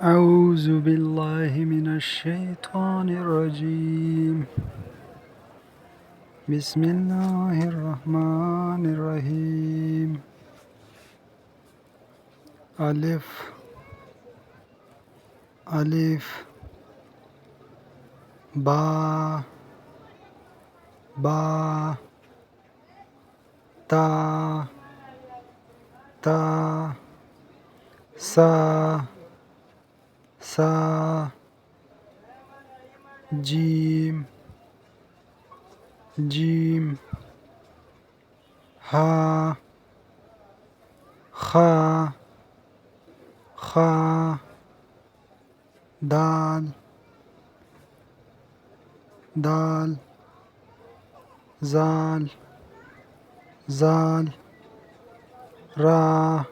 أعوذ بالله من الشيطان الرجيم. بسم الله الرحمن الرحيم. ألف ألف با با تا تا سا سا جيم جيم ها خا خا دال دال زال زال را